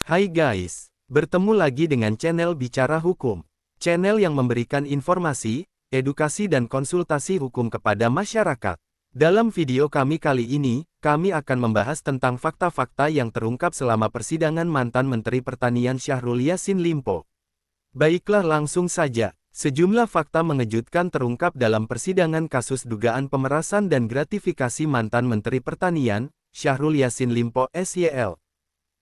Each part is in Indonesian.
Hai guys, bertemu lagi dengan channel Bicara Hukum. Channel yang memberikan informasi, edukasi dan konsultasi hukum kepada masyarakat. Dalam video kami kali ini, kami akan membahas tentang fakta-fakta yang terungkap selama persidangan mantan Menteri Pertanian Syahrul Yassin Limpo. Baiklah langsung saja, sejumlah fakta mengejutkan terungkap dalam persidangan kasus dugaan pemerasan dan gratifikasi mantan Menteri Pertanian, Syahrul Yassin Limpo SYL.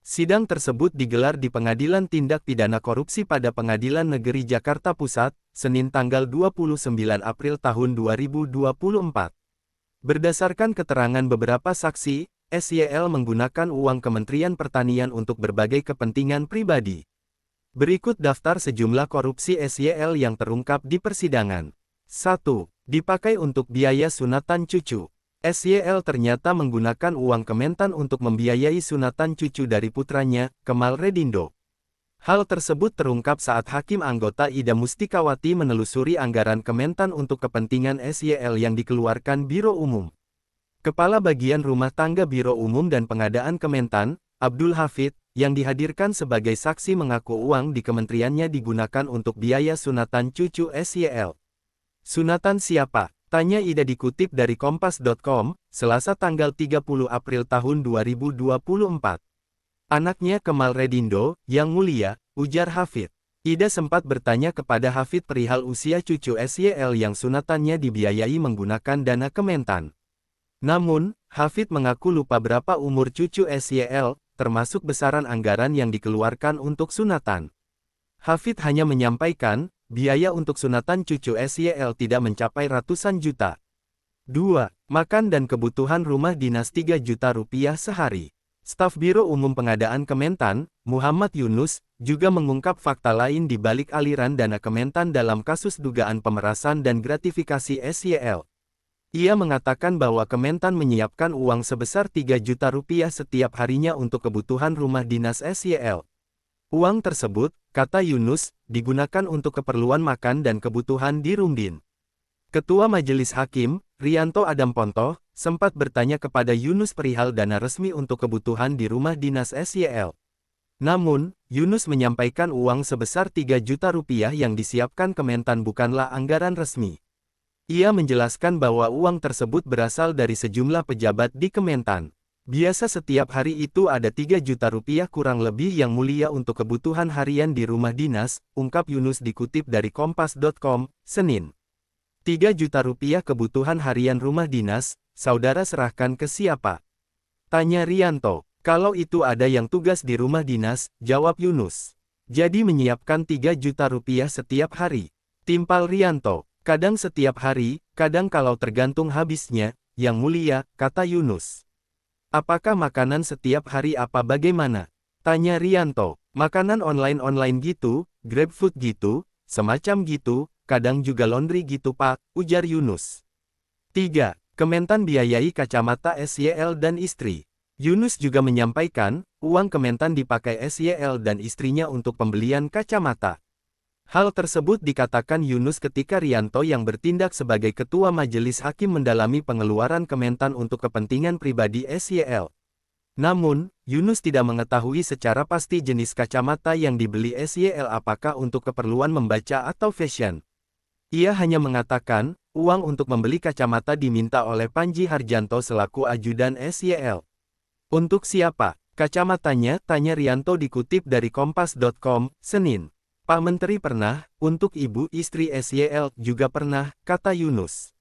Sidang tersebut digelar di Pengadilan Tindak Pidana Korupsi pada Pengadilan Negeri Jakarta Pusat, Senin tanggal 29 April tahun 2024. Berdasarkan keterangan beberapa saksi, SYL menggunakan uang Kementerian Pertanian untuk berbagai kepentingan pribadi. Berikut daftar sejumlah korupsi SYL yang terungkap di persidangan. 1. Dipakai untuk biaya sunatan cucu. SYL ternyata menggunakan uang Kementan untuk membiayai sunatan cucu dari putranya, Kemal Redindo. Hal tersebut terungkap saat Hakim Anggota Ida Mustikawati menelusuri anggaran Kementan untuk kepentingan SYL yang dikeluarkan Biro Umum. Kepala Bagian Rumah Tangga Biro Umum dan Pengadaan Kementan, Abdul Hafid, yang dihadirkan sebagai saksi mengaku uang di kementeriannya digunakan untuk biaya sunatan cucu SYL. Sunatan siapa? Tanya Ida dikutip dari Kompas.com, Selasa tanggal 30 April tahun 2024. Anaknya Kemal Redindo, yang mulia, ujar Hafid. Ida sempat bertanya kepada Hafid perihal usia cucu SYL yang sunatannya dibiayai menggunakan dana Kementan. Namun, Hafid mengaku lupa berapa umur cucu SYL, termasuk besaran anggaran yang dikeluarkan untuk sunatan. Hafid hanya menyampaikan, biaya untuk sunatan cucu SYL tidak mencapai ratusan juta. 2. Makan dan kebutuhan rumah dinas 3 juta rupiah sehari. Staf Biro Umum Pengadaan Kementan, Muhammad Yunus, juga mengungkap fakta lain di balik aliran dana Kementan dalam kasus dugaan pemerasan dan gratifikasi SYL. Ia mengatakan bahwa Kementan menyiapkan uang sebesar 3 juta rupiah setiap harinya untuk kebutuhan rumah dinas SYL. Uang tersebut, kata Yunus, digunakan untuk keperluan makan dan kebutuhan di Rumdin. Ketua Majelis Hakim, Rianto Adamponto, sempat bertanya kepada Yunus perihal dana resmi untuk kebutuhan di rumah dinas SYL. Namun, Yunus menyampaikan uang sebesar 3 juta rupiah yang disiapkan Kementan bukanlah anggaran resmi. Ia menjelaskan bahwa uang tersebut berasal dari sejumlah pejabat di Kementan. Biasa setiap hari itu ada 3 juta rupiah kurang lebih yang mulia untuk kebutuhan harian di rumah dinas, ungkap Yunus dikutip dari Kompas.com, Senin. 3 juta rupiah kebutuhan harian rumah dinas, saudara serahkan ke siapa? Tanya Rianto. Kalau itu ada yang tugas di rumah dinas, jawab Yunus. Jadi menyiapkan 3 juta rupiah setiap hari. Timpal Rianto. Kadang setiap hari, kadang kalau tergantung habisnya, yang mulia, kata Yunus. Apakah makanan setiap hari apa bagaimana? Tanya Rianto. Makanan online gitu, GrabFood gitu, semacam gitu, kadang juga laundry gitu pak, ujar Yunus. 3. Kementan biayai kacamata SYL dan istri. Yunus juga menyampaikan, uang Kementan dipakai SYL dan istrinya untuk pembelian kacamata. Hal tersebut dikatakan Yunus ketika Rianto yang bertindak sebagai Ketua Majelis Hakim mendalami pengeluaran Kementan untuk kepentingan pribadi SYL. Namun, Yunus tidak mengetahui secara pasti jenis kacamata yang dibeli SYL apakah untuk keperluan membaca atau fashion. Ia hanya mengatakan, uang untuk membeli kacamata diminta oleh Panji Harjanto selaku ajudan SYL. Untuk siapa? Kacamatanya, tanya Rianto dikutip dari Kompas.com, Senin. Pak Menteri pernah, untuk ibu istri SYL juga pernah, kata Yunus.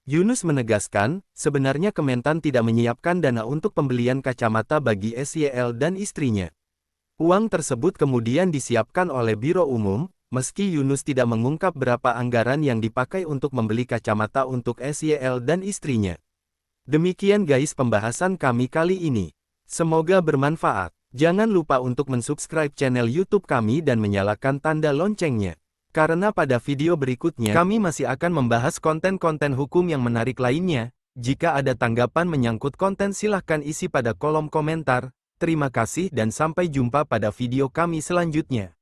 Yunus menegaskan, sebenarnya Kementan tidak menyiapkan dana untuk pembelian kacamata bagi SYL dan istrinya. Uang tersebut kemudian disiapkan oleh Biro Umum, meski Yunus tidak mengungkap berapa anggaran yang dipakai untuk membeli kacamata untuk SYL dan istrinya. Demikian guys pembahasan kami kali ini. Semoga bermanfaat. Jangan lupa untuk mensubscribe channel YouTube kami dan menyalakan tanda loncengnya. Karena pada video berikutnya, kami masih akan membahas konten-konten hukum yang menarik lainnya. Jika ada tanggapan menyangkut konten silahkan isi pada kolom komentar. Terima kasih dan sampai jumpa pada video kami selanjutnya.